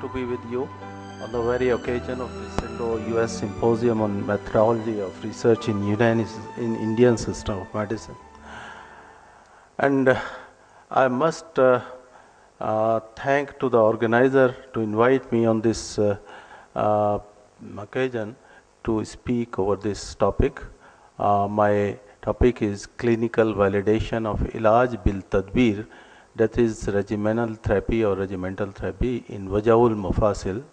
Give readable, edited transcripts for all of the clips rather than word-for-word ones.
to be with you on the very occasion of this Indo-US Symposium on Methodology of Research in Indian System of Medicine. And I must thank to the organizer to invite me on this occasion to speak over this topic. My topic is clinical validation of Ilaj bil Tadbir, that is regimental therapy or regimental therapy in Wajaul Mufasil.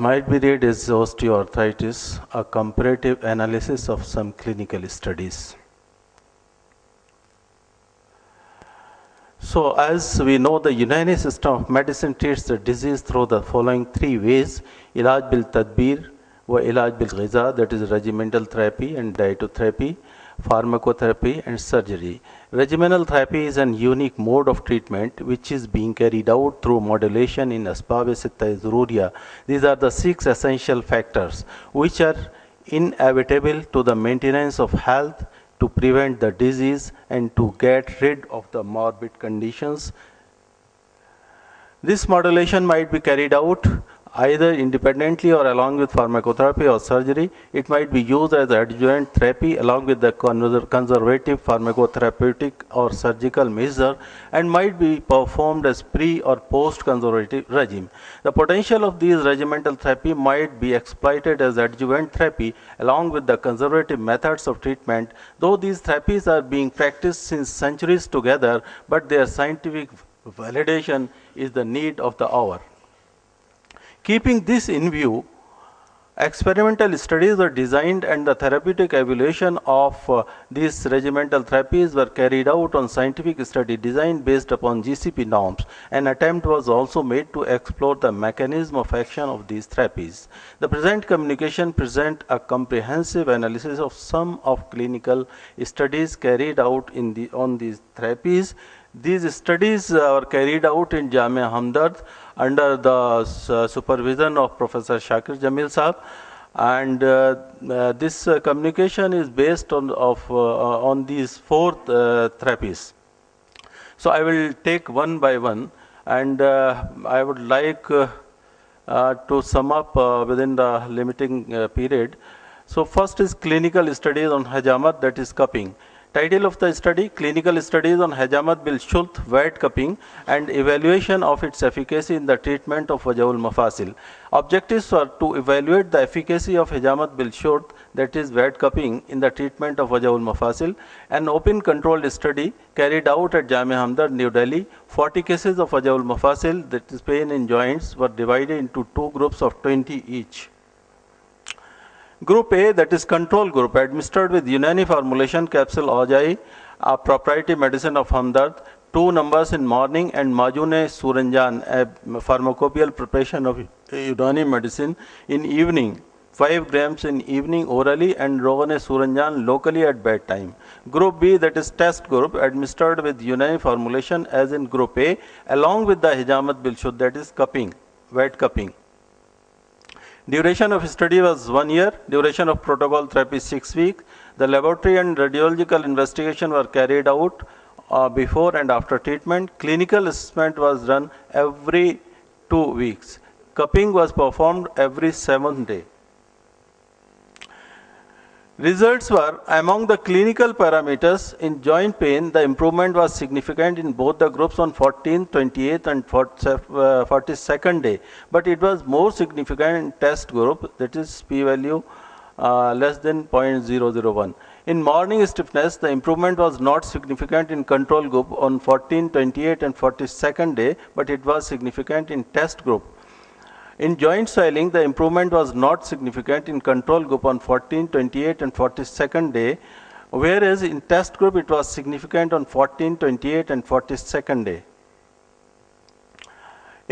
Might be read as osteoarthritis, a comparative analysis of some clinical studies. So as we know, the Unani system of medicine treats the disease through the following three ways: Ilaj bil Tadbir, Ilaj bil Ghiza, that is regimental therapy and dietotherapy, pharmacotherapy and surgery. Regimental therapy is an unique mode of treatment which is being carried out through modulation in Asbab-e-Sitta Zururia. These are the 6 essential factors which are inevitable to the maintenance of health, to prevent the disease and to get rid of the morbid conditions. This modulation might be carried out either independently or along with pharmacotherapy or surgery. It might be used as adjuvant therapy along with the conservative pharmacotherapeutic or surgical measure, and might be performed as pre or post conservative regime. The potential of these regimental therapy might be exploited as adjuvant therapy along with the conservative methods of treatment, though these therapies are being practiced since centuries together, but their scientific validation is the need of the hour. Keeping this in view, experimental studies were designed and the therapeutic evaluation of these regimental therapies were carried out on scientific study design based upon GCP norms. An attempt was also made to explore the mechanism of action of these therapies. The present communication presents a comprehensive analysis of some of clinical studies carried out on these therapies. These studies were carried out in Jamia Hamdard under the supervision of Professor Shakir Jamil Sahab, and this communication is based on these 4 therapies. So I will take one by one, and I would like to sum up within the limiting period. So first is clinical studies on Hajamat, that is cupping. Title of the study: Clinical Studies on Hajamat bil Shult Wet Cupping and Evaluation of its Efficacy in the Treatment of Wajaul Mafasil. Objectives were to evaluate the efficacy of Hajamat bil Shult, that is wet cupping, in the treatment of Wajaul Mafasil. An open controlled study carried out at Jamia Hamdard, New Delhi. 40 cases of Wajaul Mafasil, that is pain in joints, were divided into 2 groups of 20 each. Group A, that is control group, administered with Unani formulation capsule Ojai, a proprietary medicine of Hamdard, 2 numbers in morning, and Majune Suranjan, a pharmacopoeial preparation of Unani medicine, in evening, 5 grams in evening orally, and Rogane Suranjan locally at bedtime. Group B, that is test group, administered with Unani formulation as in Group A, along with the Hajamat bil Shult, that is cupping, wet cupping. Duration of study was 1 year. Duration of protocol therapy 6 weeks. The laboratory and radiological investigation were carried out before and after treatment. Clinical assessment was done every 2 weeks. Cupping was performed every 7th day. Results were: among the clinical parameters in joint pain, the improvement was significant in both the groups on 14th, 28th and 42nd day, but it was more significant in test group, that is p-value less than 0.001. In morning stiffness, the improvement was not significant in control group on 14th, 28th and 42nd day, but it was significant in test group. In joint swelling, the improvement was not significant in control group on 14th, 28th and 42nd day, whereas in test group it was significant on 14th, 28th and 42nd day.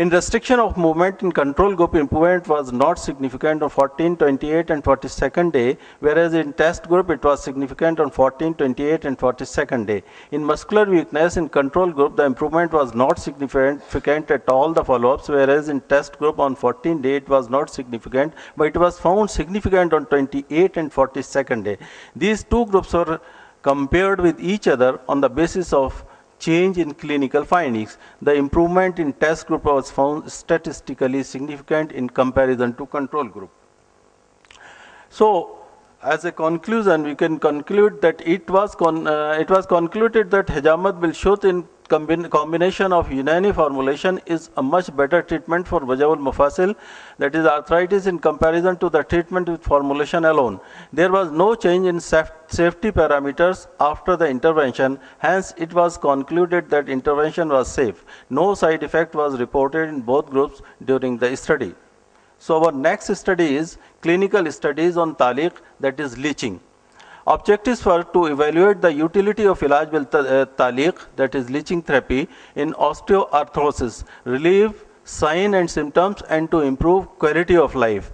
In restriction of movement, in control group, improvement was not significant on 14, 28 and 42nd day, whereas in test group it was significant on 14, 28 and 42nd day. In muscular weakness, in control group, the improvement was not significant at all the follow-ups, whereas in test group on 14 day it was not significant, but it was found significant on 28 and 42nd day. These two groups were compared with each other on the basis of change in clinical findings. The improvement in test group was found statistically significant in comparison to control group. So, as a conclusion, we can conclude that it was concluded that Hijamad bil Shuth in combination of Unani formulation is a much better treatment for Waja'ul Mufasil, that is arthritis, in comparison to the treatment with formulation alone. There was no change in safety parameters after the intervention, hence it was concluded that intervention was safe. No side effect was reported in both groups during the study. So our next study is clinical studies on taliq, that is leaching. Objectives were to evaluate the utility of Ilaj bil taliq, that is leaching therapy, in osteoarthrosis, relieve signs and symptoms, and to improve quality of life,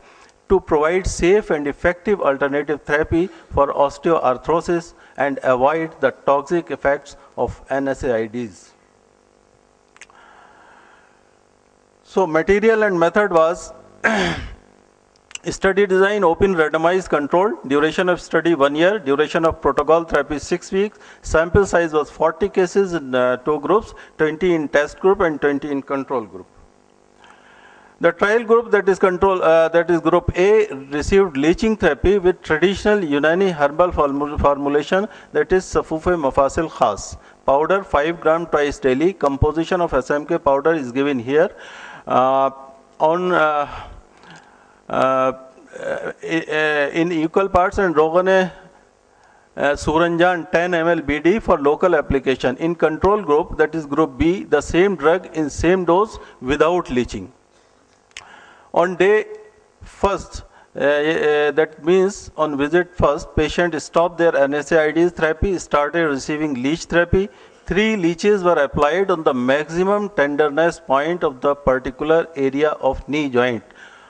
to provide safe and effective alternative therapy for osteoarthrosis and avoid the toxic effects of NSAIDs. So material and method was study design, open randomized control, duration of study 1 year, duration of protocol therapy 6 weeks, sample size was 40 cases in 2 groups, 20 in test group and 20 in control group. The trial group, that is group A, received leaching therapy with traditional Unani herbal formulation, that is Safufe Mafasil Khas. Powder 5 gram twice daily. Composition of SMK powder is given here. In equal parts and Rogane Suranjan 10 ml BD for local application. In control group, that is group B, the same drug in same dose without leaching. On day first, that means on visit first, patient stopped their NSAIDs therapy, started receiving leech therapy. 3 leeches were applied on the maximum tenderness point of the particular area of knee joint.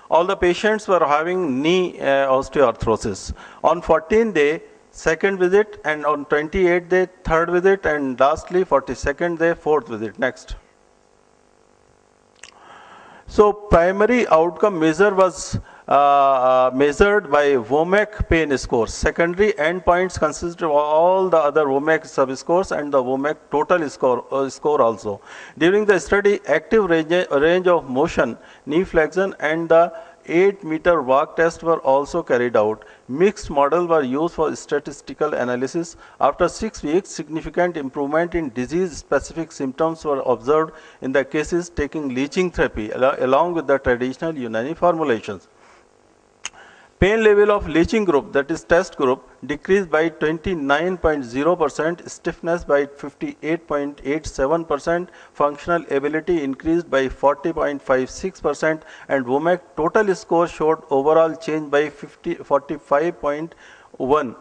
All the patients were having knee osteoarthrosis. On 14th day, second visit, and on 28th day, third visit, and lastly 42nd day, fourth visit. Next. So primary outcome measure was measured by WOMAC pain score. Secondary endpoints consist of all the other WOMAC subscores and the WOMAC total score also. During the study, active range of motion, knee flexion, and the 8-meter walk test were also carried out. Mixed models were used for statistical analysis. After 6 weeks, significant improvement in disease-specific symptoms were observed in the cases taking leaching therapy along with the traditional Unani formulations. Pain level of leaching group, that is test group, decreased by 29.0%, stiffness by 58.87%, functional ability increased by 40.56%, and WOMAC total score showed overall change by 45.1%.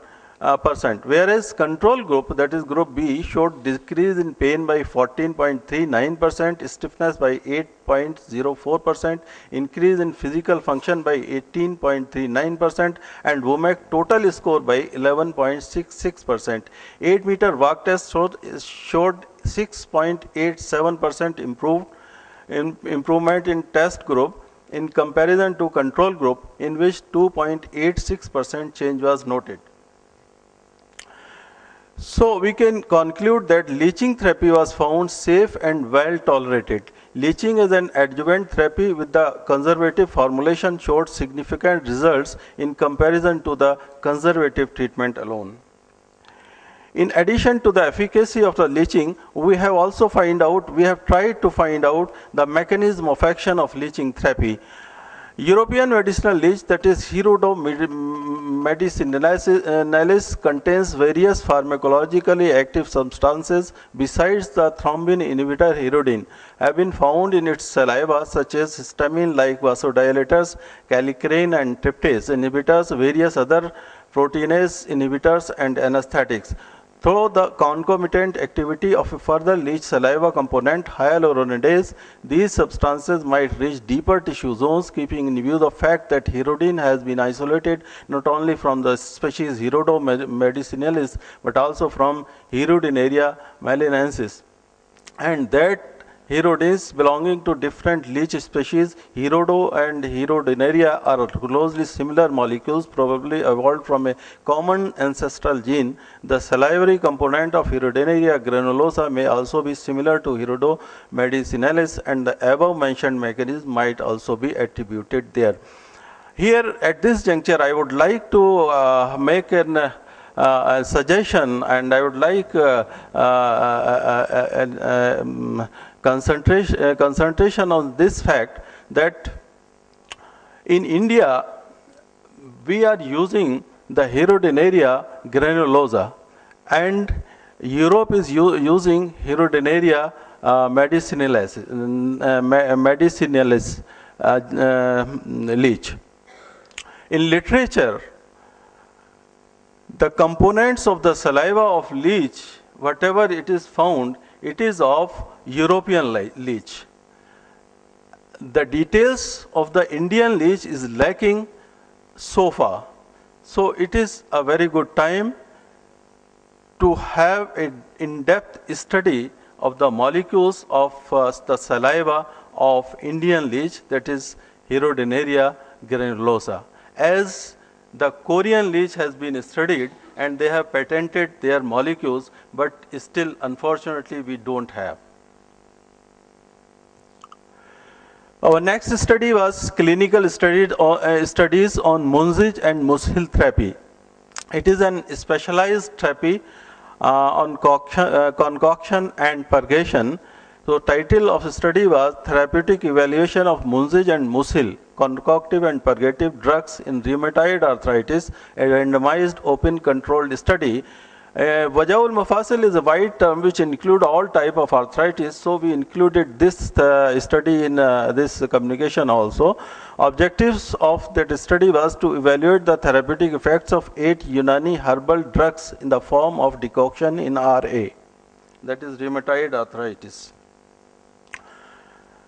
Whereas control group, that is group B, showed decrease in pain by 14.39%, stiffness by 8.04%, increase in physical function by 18.39%, and WOMAC total score by 11.66%. 8-meter walk test showed 6.87% improvement in test group in comparison to control group, in which 2.86% change was noted. So we can conclude that leaching therapy was found safe and well tolerated. Leaching as an adjuvant therapy with the conservative formulation showed significant results in comparison to the conservative treatment alone. In addition to the efficacy of the leaching, we have tried to find out the mechanism of action of leaching therapy. European medicinal leech, that is Hirudo medicinalis, contains various pharmacologically active substances besides the thrombin inhibitor Hirudin, have been found in its saliva, such as histamine-like vasodilators, kallikrein and tryptase inhibitors, various other proteinase inhibitors, and anesthetics. Through the concomitant activity of a further leach saliva component, hyaluronidase, these substances might reach deeper tissue zones, keeping in view the fact that Hirudin has been isolated not only from the species Hirudo medicinalis, but also from Hirudinaria melinensis, and that Herodins belonging to different leech species, Herodo and Herodenaria are closely similar molecules probably evolved from a common ancestral gene. The salivary component of Herodenaria granulosa may also be similar to Herodo medicinalis, and the above mentioned mechanism might also be attributed there. Here at this juncture I would like to make a suggestion, and I would like concentration on this fact that in India we are using the Herodenaria granulosa, and Europe is using Herodenaria medicinalis leech. In literature, the components of the saliva of leech, whatever it is found, it is of European leech. The details of the Indian leech is lacking so far. So it is a very good time to have an in-depth study of the molecules of the saliva of Indian leech, that is Herodenaria granulosa. As the Korean leech has been studied and they have patented their molecules, but still unfortunately we don't have. Our next study was clinical studies on Munzij and Mushil therapy. It is an specialized therapy on concoction and purgation. So title of the study was Therapeutic Evaluation of Munzij and Mushil, Concoctive and Purgative Drugs in Rheumatoid Arthritis, a randomized open controlled study. Wajaul Mafasil is a wide term which include all type of arthritis, so we included this study in this communication also. Objectives of that study was to evaluate the therapeutic effects of 8 Unani herbal drugs in the form of decoction in RA, that is rheumatoid arthritis.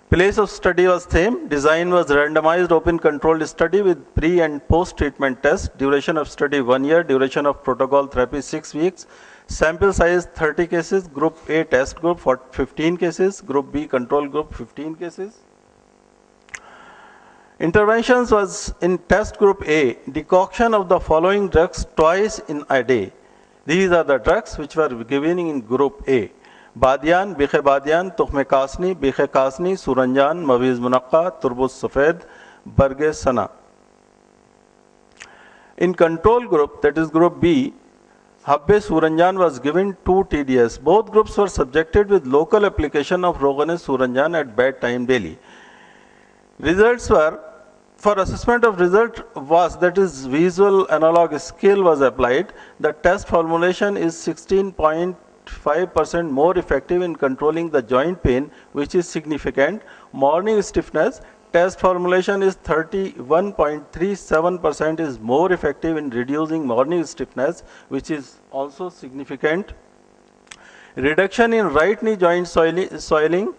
Place of study was same. Design was randomized open controlled study with pre and post treatment test. Duration of study 1 year. Duration of protocol therapy 6 weeks. Sample size 30 cases. Group A test group for 15 cases. Group B control group 15 cases. Interventions was in test group A. Decoction of the following drugs twice in a day. These are the drugs which were given in group A. बादियान, बिखे बादियान, तुख्मे कासनी, बिखे कासनी, सुरंजान, मवीज मुनक्का, तुरबुस सफ़ेद, बरगे सना. In control group, that is group B, Habbe Suranjan was given 2 TDS. Both groups were subjected with local application of Rogaine Suranjan at bedtime daily. Results were, for assessment of result was, that is visual analog scale was applied. The test formulation is 16.5% more effective in controlling the joint pain, which is significant. Morning stiffness, test formulation is 31.37% is more effective in reducing morning stiffness, which is also significant. Reduction in right knee joint soiling,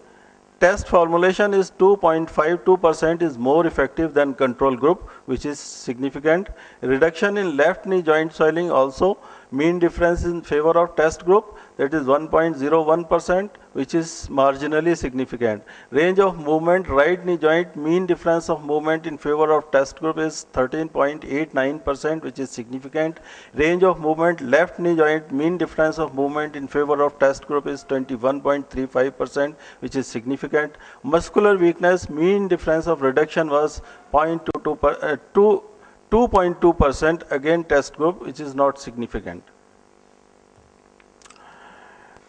test formulation is 2.52% is more effective than control group, which is significant. Reduction in left knee joint soiling also, mean difference in favor of test group, that is 1.01%, which is marginally significant. Range of movement, right knee joint, mean difference of movement in favor of test group is 13.89%, which is significant. Range of movement, left knee joint, mean difference of movement in favor of test group is 21.35%, which is significant. Muscular weakness, mean difference of reduction was 2.2%, again test group, which is not significant.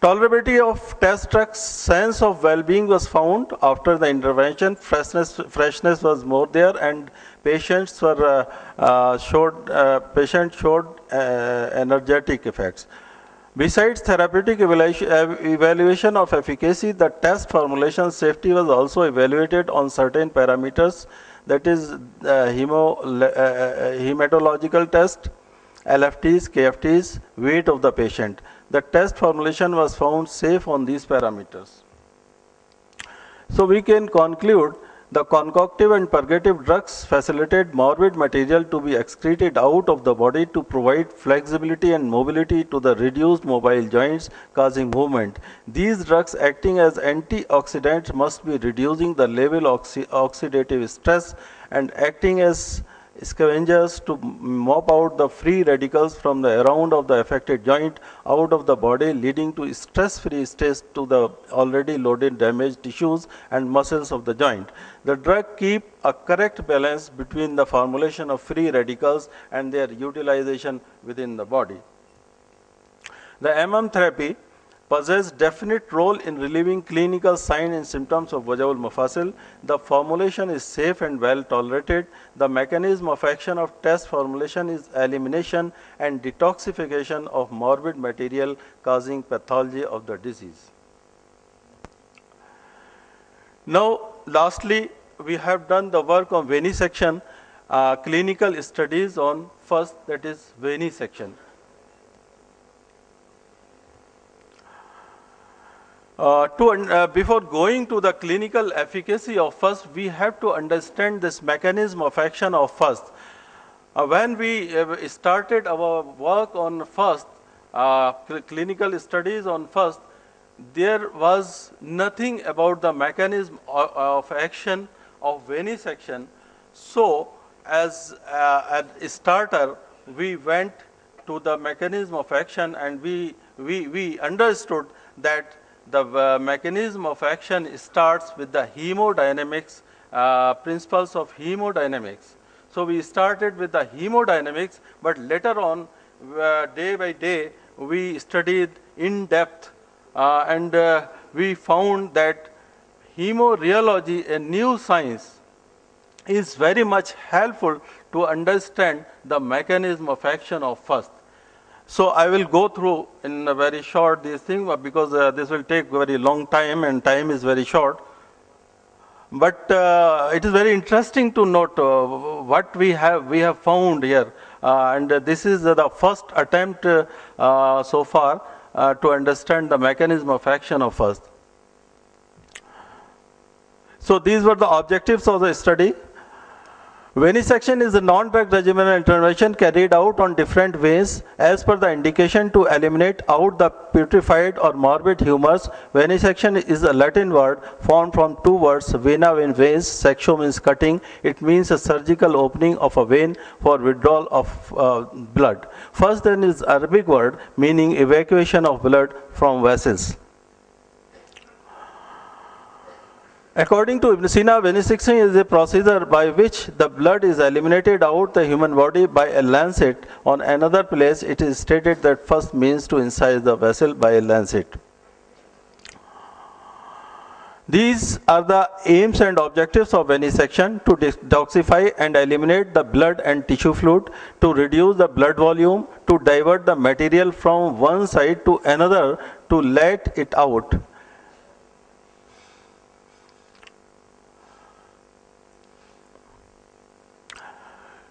Tolerability of test drugs, sense of well-being was found after the intervention. Freshness was more there, and patients showed energetic effects. Besides therapeutic evaluation of efficacy, the test formulation safety was also evaluated on certain parameters, that is hematological test, LFTs, KFTs, weight of the patient. The test formulation was found safe on these parameters. So we can conclude The concoctive and purgative drugs facilitate morbid material to be excreted out of the body to provide flexibility and mobility to the reduced mobile joints, causing movement. These drugs acting as antioxidants must be reducing the level of oxidative stress and acting as scavengers to mop out the free radicals from the around of the affected joint out of the body, leading to stress-free states to the already loaded damaged tissues and muscles of the joint. The drug keep a correct balance between the formulation of free radicals and their utilization within the body. The MM therapy possess definite role in relieving clinical signs and symptoms of Vaja'ul Mafasil. The formulation is safe and well tolerated. The mechanism of action of test formulation is elimination and detoxification of morbid material causing pathology of the disease. Now, lastly, we have done the work on venesection, clinical studies on first, that is venesection. Before going to the clinical efficacy of first, we have to understand this mechanism of action of first. When we started our work on first, clinical studies on first, there was nothing about the mechanism of action of venesection. So, as a starter, we went to the mechanism of action and we understood that the mechanism of action starts with the hemodynamics, principles of hemodynamics. So we started with the hemodynamics, but later on, day by day, we studied in depth and we found that hemorrheology, a new science, is very much helpful to understand the mechanism of action of first. So I will go through in a very short this thing because this will take very long time and time is very short. But it is very interesting to note what we have found here, and this is the first attempt so far to understand the mechanism of action of first. So these were the objectives of the study. Venesection is a non-drug regimental intervention carried out on different ways as per the indication to eliminate out the putrefied or morbid humors. Venesection is a Latin word formed from two words, vena means veins, sexo means cutting. It means a surgical opening of a vein for withdrawal of blood. First then is Arabic word meaning evacuation of blood from vessels. According to Ibn Sina, venesection is a procedure by which the blood is eliminated out the human body by a lancet. On another place, it is stated that first means to incise the vessel by a lancet. These are the aims and objectives of venesection: to detoxify and eliminate the blood and tissue fluid, to reduce the blood volume, to divert the material from one side to another, to let it out.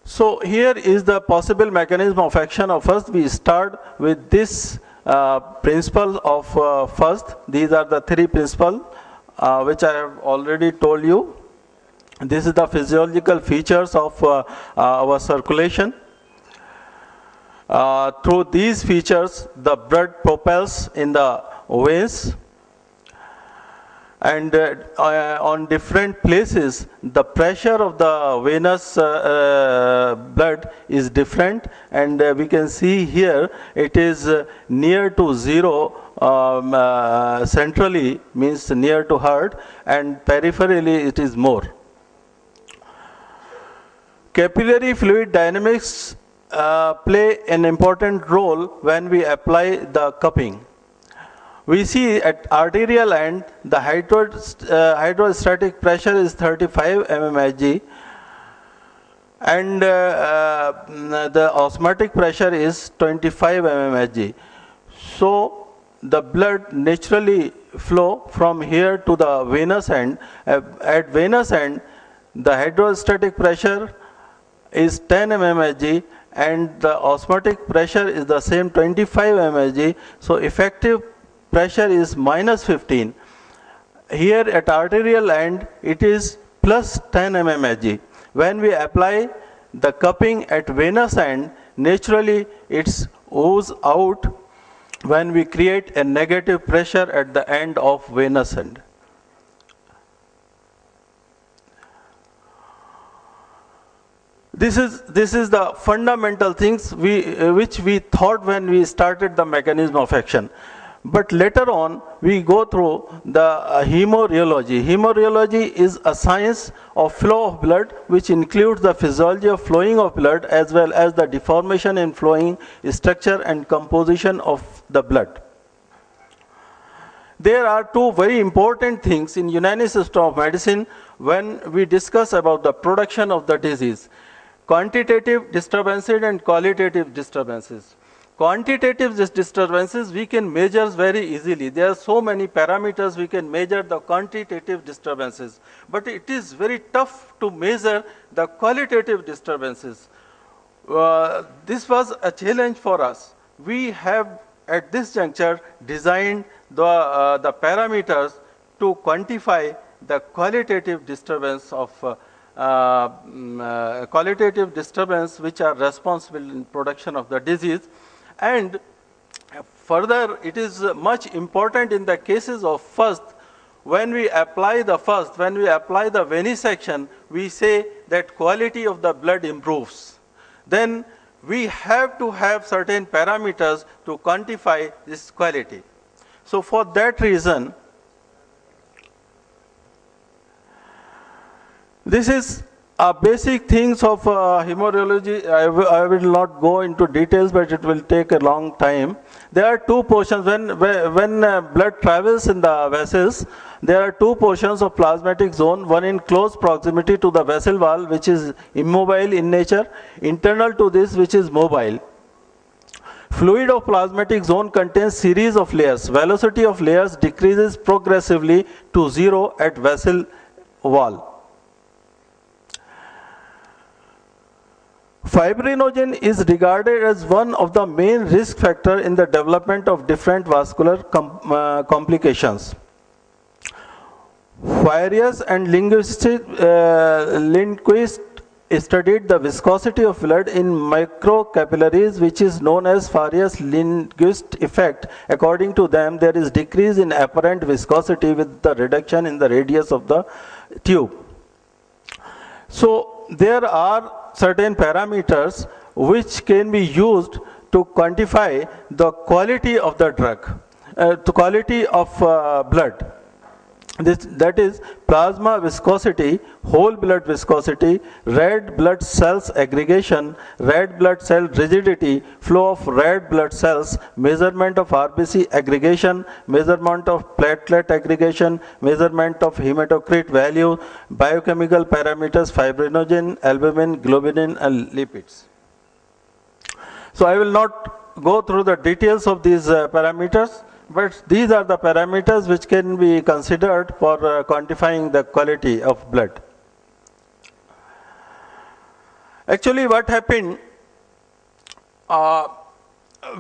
So here is the possible mechanism of action of first. We start with this principle of first. These are the three principles which I have already told you. This is the physiological features of our circulation. Through these features, the blood propels in the veins, and on different places the pressure of the venous blood is different, and we can see here it is near to zero centrally, means near to heart, and peripherally it is more. Capillary fluid dynamics play an important role when we apply the cupping. We see at arterial end, the hydrostatic pressure is 35 mmHg, and the osmotic pressure is 25 mmHg. So the blood naturally flow from here to the venous end. At venous end, the hydrostatic pressure is 10 mmHg and the osmotic pressure is the same 25 mmHg. So effective pressure is -15. Here at arterial end it is plus 10 mmHg. When we apply the cupping at venous end, naturally it's ooze out when we create a negative pressure at the end of venous end. This is the fundamental things which we thought when we started the mechanism of action. But later on, we go through the hemorrheology. Hemorrheology is a science of flow of blood, which includes the physiology of flowing of blood as well as the deformation in flowing structure and composition of the blood. There are two very important things in Unani system of medicine when we discuss about the production of the disease: quantitative disturbances and qualitative disturbances. Quantitative disturbances we can measure very easily. There are so many parameters we can measure the quantitative disturbances. But it is very tough to measure the qualitative disturbances. This was a challenge for us. We have at this juncture designed the parameters to quantify the qualitative disturbance of qualitative disturbance which are responsible in production of the disease. And further, it is much important in the cases of first, when we apply the venesection, we say that quality of the blood improves. Then we have to have certain parameters to quantify this quality. So for that reason, this is basic things of hemorrheology. I will not go into details, but it will take a long time. There are two portions. When blood travels in the vessels, there are two portions of plasmatic zone, one in close proximity to the vessel wall, which is immobile in nature, internal to this, which is mobile. Fluid of plasmatic zone contains series of layers. Velocity of layers decreases progressively to 0 at vessel wall. Fibrinogen is regarded as one of the main risk factors in the development of different vascular complications. Farias and Lindquist studied the viscosity of blood in microcapillaries, which is known as Farias-Lindquist effect. According to them, there is decrease in apparent viscosity with the reduction in the radius of the tube. So there are certain parameters which can be used to quantify the quality of the drug, the quality of blood. That is plasma viscosity, whole blood viscosity, red blood cells aggregation, red blood cell rigidity, flow of red blood cells, measurement of RBC aggregation, measurement of platelet aggregation, measurement of hematocrit value, biochemical parameters, fibrinogen, albumin, globulin, and lipids. So I will not go through the details of these parameters, but these are the parameters which can be considered for quantifying the quality of blood. Actually, what happened,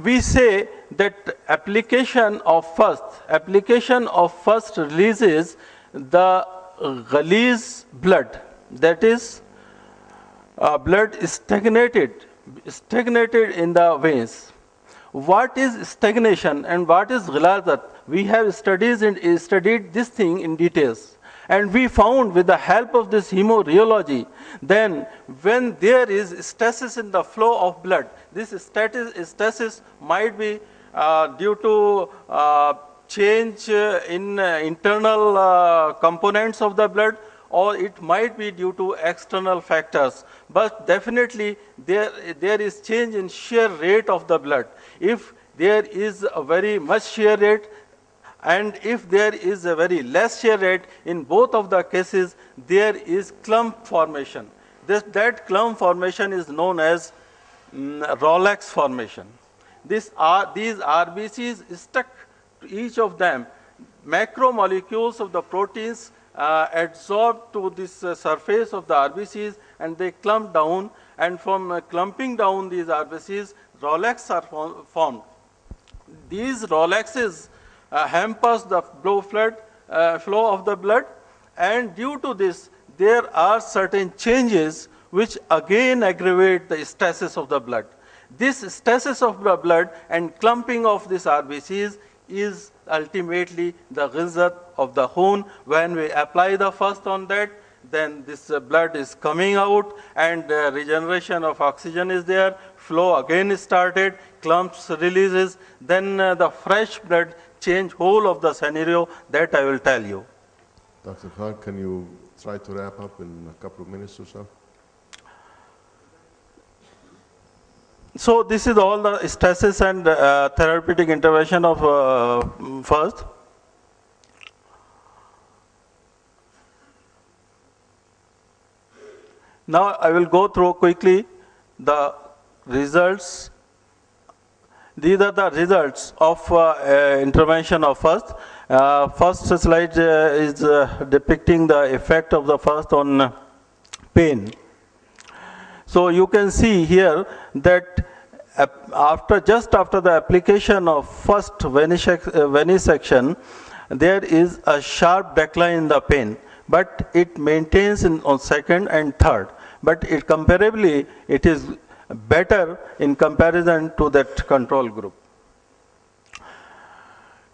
we say that application of first releases the Ghalez blood, that is blood stagnated in the veins. What is stagnation and what is ghalazat? We have studied this thing in details, and we found with the help of this hemorrheology, then when there is stasis in the flow of blood, this stasis might be due to change in internal components of the blood, or it might be due to external factors. But definitely there is change in shear rate of the blood. If there is a very much shear rate and if there is a very less shear rate, in both of the cases there is clump formation. That clump formation is known as Rolex formation. These RBCs stuck to each of them. Macromolecules of the proteins adsorb to this surface of the RBCs and they clump down, and from clumping down these RBCs, Rolex are formed. These Rolexes hampers the flow of the blood, and due to this, there are certain changes which again aggravate the stasis of the blood. This stasis of the blood and clumping of these RBCs is ultimately the result of the horn. When we apply the first on that, then this blood is coming out and regeneration of oxygen is there, flow again is started, clumps releases, then the fresh blood change whole of the scenario that I will tell you. Dr. Khan, can you try to wrap up in a couple of minutes or so? So this is all the stasis and therapeutic intervention of first. Now I will go through quickly the results. These are the results of intervention of first. First slide is depicting the effect of the first on pain. So you can see here that just after the application of first venesection, there is a sharp decline in the pain, but it maintains on second and third. But comparably, it is better in comparison to that control group.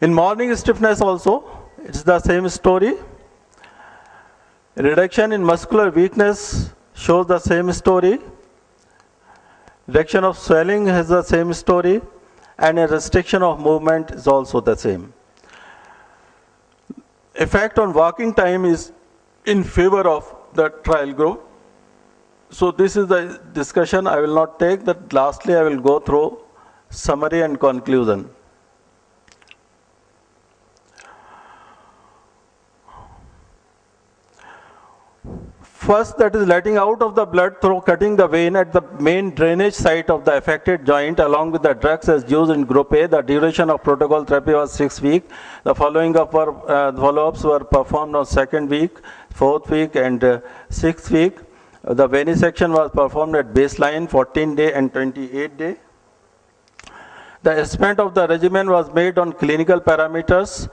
In morning stiffness also, it's the same story. Reduction in muscular weakness shows the same story. Reduction of swelling has the same story, and a restriction of movement is also the same. Effect on walking time is in favor of the trial group. So this is the discussion I will not take. That lastly I will go through summary and conclusion. First, that is letting out of the blood through cutting the vein at the main drainage site of the affected joint along with the drugs as used in group A. The duration of protocol therapy was 6 weeks. The following up follow-ups were performed on 2nd week, 4th week and 6th week. The venesection was performed at baseline, 14-day and 28-day. The assessment of the regimen was made on clinical parameters.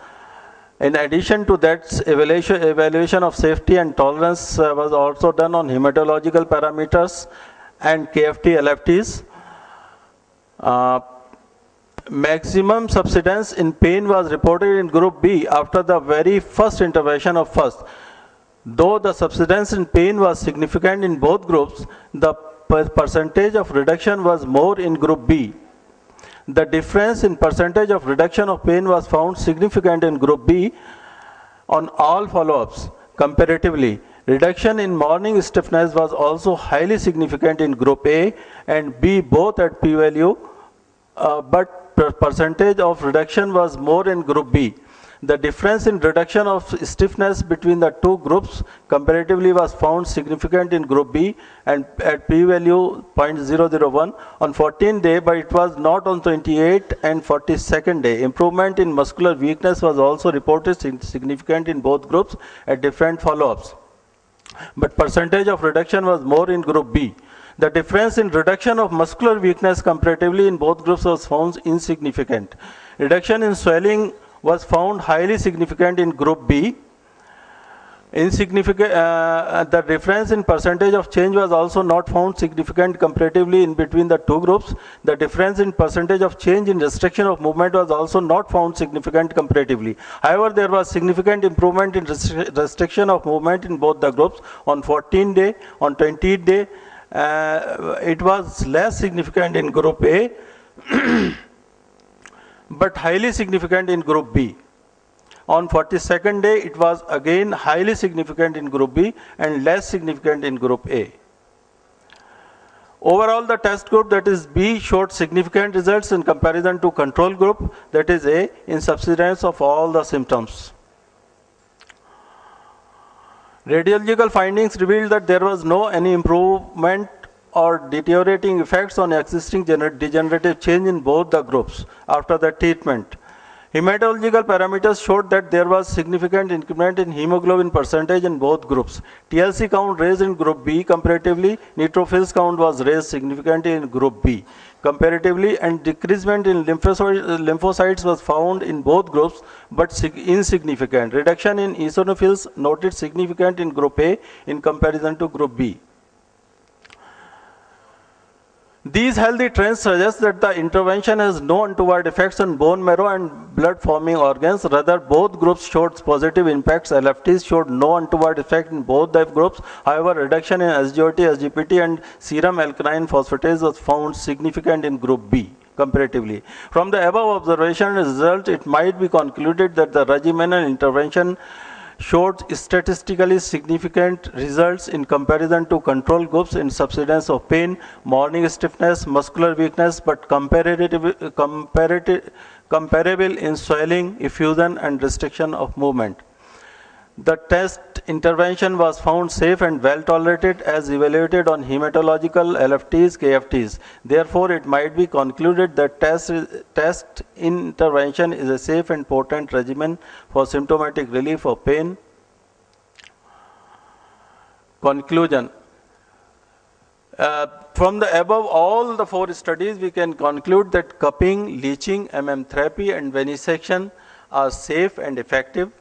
In addition to that, evaluation of safety and tolerance was also done on hematological parameters and KFT LFTs. Maximum subsidence in pain was reported in group B after the very first intervention of first. Though the subsidence in pain was significant in both groups, the percentage of reduction was more in group B. The difference in percentage of reduction of pain was found significant in group B on all follow-ups. Comparatively, reduction in morning stiffness was also highly significant in group A and B both at p-value, but percentage of reduction was more in group B. The difference in reduction of stiffness between the two groups comparatively was found significant in group B and at p-value 0.001 on 14th day, but it was not on 28th and 42nd day. Improvement in muscular weakness was also reported significant in both groups at different follow-ups, but percentage of reduction was more in group B. The difference in reduction of muscular weakness comparatively in both groups was found insignificant. Reduction in swelling was found highly significant in group B. The difference in percentage of change was also not found significant comparatively in between the two groups. The difference in percentage of change in restriction of movement was also not found significant comparatively. However, there was significant improvement in restriction of movement in both the groups on 14th day, on 20th day. It was less significant in group A but highly significant in group B. On 42nd day, it was again highly significant in group B and less significant in group A. Overall, the test group, that is B, showed significant results in comparison to control group, that is A, in subsidence of all the symptoms. Radiological findings revealed that there was no any improvement or deteriorating effects on existing degenerative change in both the groups after the treatment. Hematological parameters showed that there was significant increment in hemoglobin percentage in both groups. TLC count raised in group B comparatively, neutrophils count was raised significantly in group B comparatively, and decreasement in lymphocytes was found in both groups but insignificant. Reduction in eosinophils noted significant in group A in comparison to group B. These healthy trends suggest that the intervention has no untoward effects on bone marrow and blood-forming organs. Rather, both groups showed positive impacts. LFTs showed no untoward effect in both the groups. However, reduction in SGOT, SGPT, and serum alkaline phosphatase was found significant in group B comparatively. From the above observation result, it might be concluded that the regimental intervention showed statistically significant results in comparison to control groups in subsidence of pain, morning stiffness, muscular weakness, but comparable in swelling, effusion, and restriction of movement. The test intervention was found safe and well tolerated as evaluated on hematological LFTs, KFTs. Therefore, it might be concluded that test intervention is a safe and potent regimen for symptomatic relief of pain. Conclusion. From the above all the 4 studies, we can conclude that cupping, leaching, MM therapy, and venesection are safe and effective.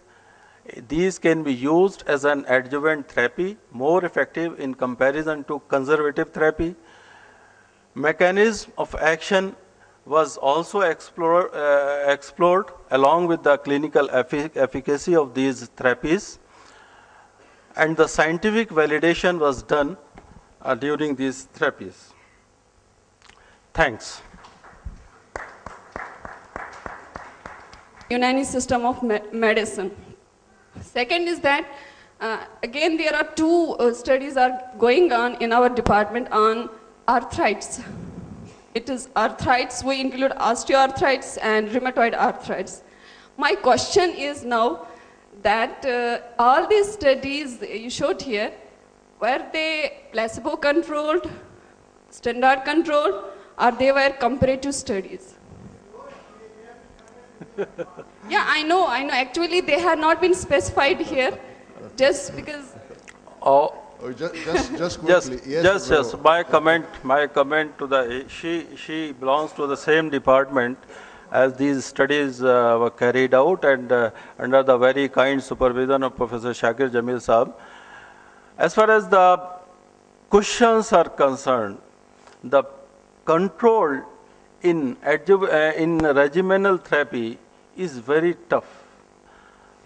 These can be used as an adjuvant therapy, more effective in comparison to conservative therapy. Mechanism of action was also explored along with the clinical efficacy of these therapies, and the scientific validation was done during these therapies. Thanks. Unani system of medicine. Second is that, again, there are 2 studies are going on in our department on arthritis. It is arthritis, we include osteoarthritis and rheumatoid arthritis. My question is now that all these studies you showed here, were they placebo controlled, standard controlled, or they were comparative studies? Yeah, I know. Actually, they have not been specified here, just because. Oh, just quickly. Yes. My comment to the she belongs to the same department as these studies were carried out, and under the very kind supervision of Professor Shakir Jamil Saab. As far as the questions are concerned, the control in regimental therapy is very tough.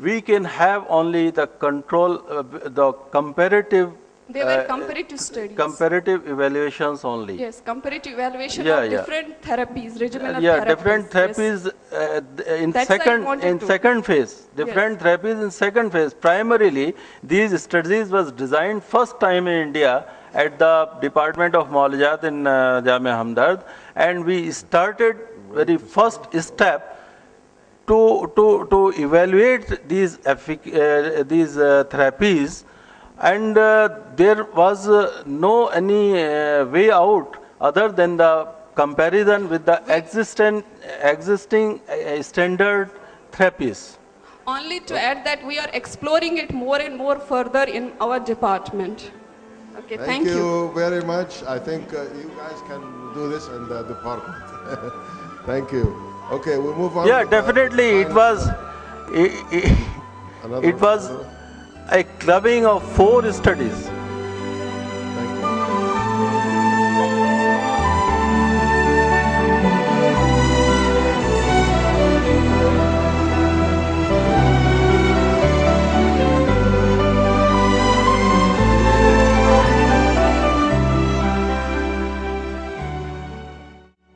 We can have only the control, the comparative. They were comparative studies. Comparative evaluations only. Yes, comparative evaluation of different therapies, regimental therapies. Different therapies in second phase. Different therapies in second phase. Primarily, these studies was designed first time in India at the Department of Mualajat in Jamia Hamdard, and we started very first step to evaluate these therapies, and there was no any way out other than the comparison with the existing standard therapies. Only to add that we are exploring it more and more further in our department. Okay, thank you very much. I think you guys can do this in the department. Thank you. Okay, we'll move on. Yeah, definitely. It was a clubbing of 4 studies.